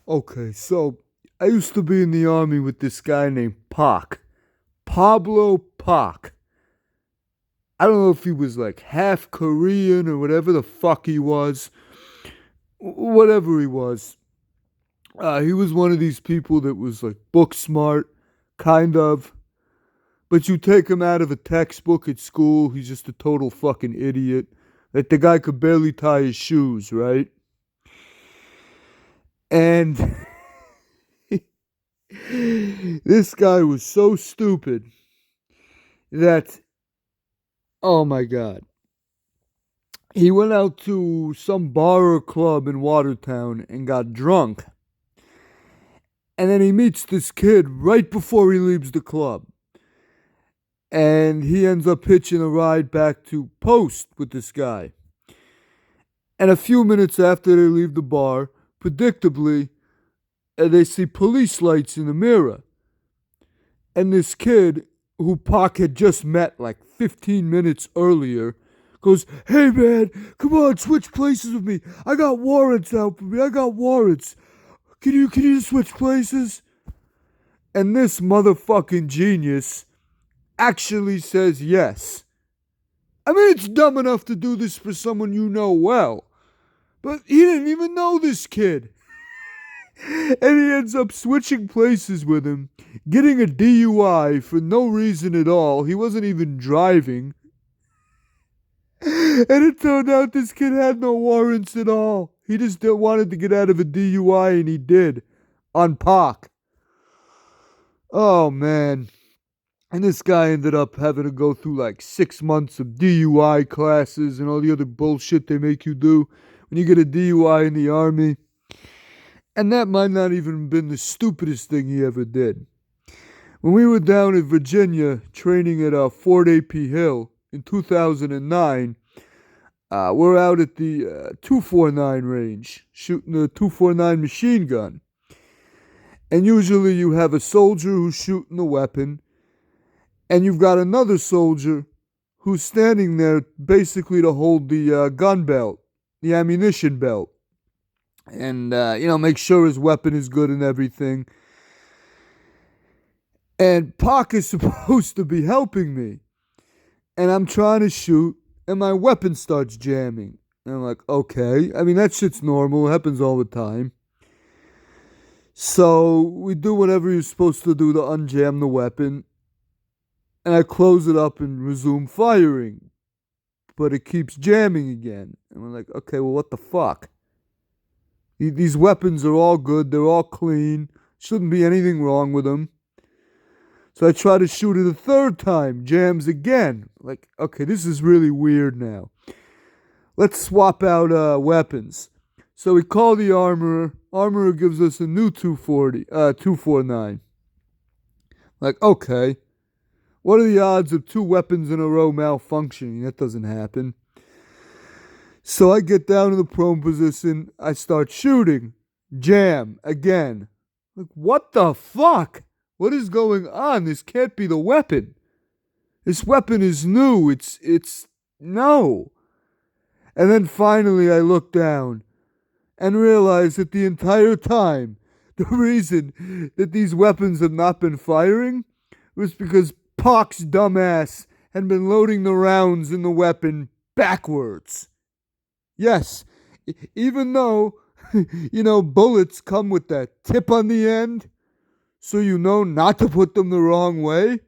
Okay, so I used to be in the army with this guy named Pac. Pablo Pac. I don't know if he was like half Korean or whatever the fuck he was. Whatever he was. He was one of these people that was like book smart, kind of. But you take him out of a textbook at school, he's just a total fucking idiot. Like the guy could barely tie his shoes, right? And this guy was so stupid that, oh my God. He went out to some bar or club in Watertown and got drunk. And then he meets this kid right before he leaves the club. And he ends up hitching a ride back to Post with this guy. And a few minutes after they leave the bar, predictably, they see police lights in the mirror. And this kid, who Pac had just met like 15 minutes earlier, goes, "Hey man, come on, switch places with me. I got warrants out for me. I got warrants. Can you switch places?" And this motherfucking genius actually says yes. I mean, it's dumb enough to do this for someone you know well. But he didn't even know this kid. And he ends up switching places with him, getting a DUI for no reason at all. He wasn't even driving. And it turned out this kid had no warrants at all. He just wanted to get out of a DUI, and he did. On Pac. Oh, man. And this guy ended up having to go through like 6 months of DUI classes and all the other bullshit they make you do when you get a DUI in the army. And that might not even have been the stupidest thing he ever did. When we were down in Virginia training at Fort A.P. Hill in 2009, we're out at the 249 range shooting the 249 machine gun. And usually you have a soldier who's shooting the weapon, and you've got another soldier who's standing there basically to hold the gun belt, the ammunition belt, and, make sure his weapon is good and everything. And Pac is supposed to be helping me. And I'm trying to shoot, and my weapon starts jamming. And I'm like, okay. I mean, that shit's normal. It happens all the time. So we do whatever you're supposed to do to unjam the weapon. And I close it up and resume firing. But it keeps jamming again. And we're like, okay, well, what the fuck? These weapons are all good. They're all clean. Shouldn't be anything wrong with them. So I try to shoot it a third time. Jams again. Like, okay, this is really weird now. Let's swap out weapons. So we call the armorer. Armorer gives us a new 249. Like, okay. What are the odds of two weapons in a row malfunctioning? That doesn't happen. So I get down in the prone position. I start shooting. Jam again. Like, what the fuck? What is going on? This can't be the weapon. This weapon is new. It's no. And then finally I look down and realize that the entire time, the reason that these weapons have not been firing was because Pac's dumbass had been loading the rounds in the weapon backwards. Yes, even though, bullets come with that tip on the end, so you know not to put them the wrong way.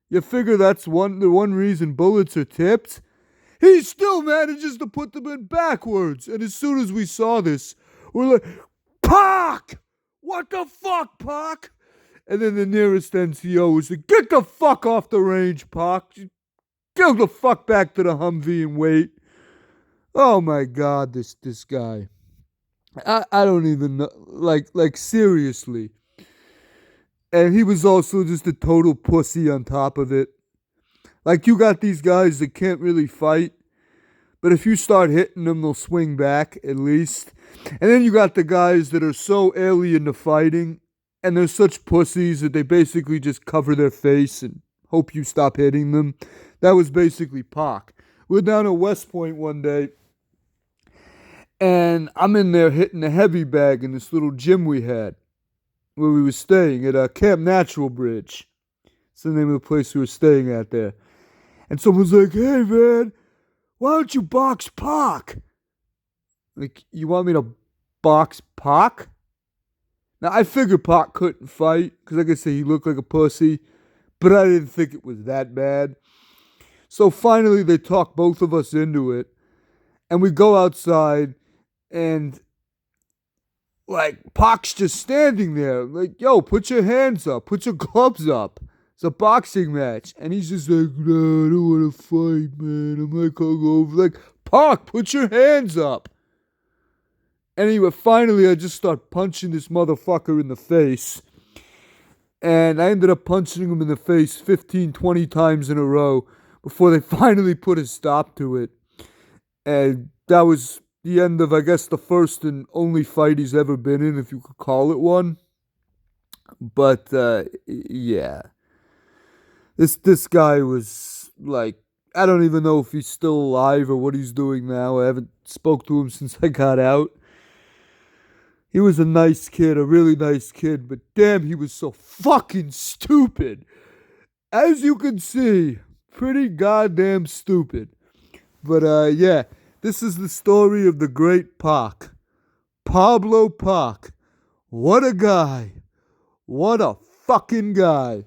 You figure that's the one reason bullets are tipped. He still manages to put them in backwards. And as soon as we saw this, we're like, Pac! What the fuck, Pac? And then the nearest NCO was like, get the fuck off the range, Pac. Go the fuck back to the Humvee and wait. Oh my God, this guy. I don't even know. Like seriously. And he was also just a total pussy on top of it. Like, you got these guys that can't really fight, but if you start hitting them, they'll swing back at least. And then you got the guys that are so alien to fighting, and they're such pussies that they basically just cover their face and hope you stop hitting them. That was basically Pac. We were down at West Point one day, And I'm in there hitting the heavy bag in this little gym we had where we were staying at Camp Natural Bridge. It's the name of the place we were staying at there. And someone's like, hey man, why don't you box Pac? Like, you want me to box Pac? Now, I figured Pac couldn't fight, because like I said, he looked like a pussy, but I didn't think it was that bad. So finally, they talked both of us into it, and we go outside, and like, Pac's just standing there, like, yo, put your hands up, put your gloves up. It's a boxing match. And he's just like, no, I don't want to fight, man. I'm like, hungover. Like, Pac, put your hands up. Anyway, finally, I just start punching this motherfucker in the face. And I ended up punching him in the face 15, 20 times in a row before they finally put a stop to it. And that was the end of, I guess, the first and only fight he's ever been in, if you could call it one. But, yeah. This guy was, like, I don't even know if he's still alive or what he's doing now. I haven't spoke to him since I got out. He was a nice kid, a really nice kid, but damn, he was so fucking stupid. As you can see, pretty goddamn stupid. But, yeah, this is the story of the great Pac. Pablo Pac. What a guy. What a fucking guy.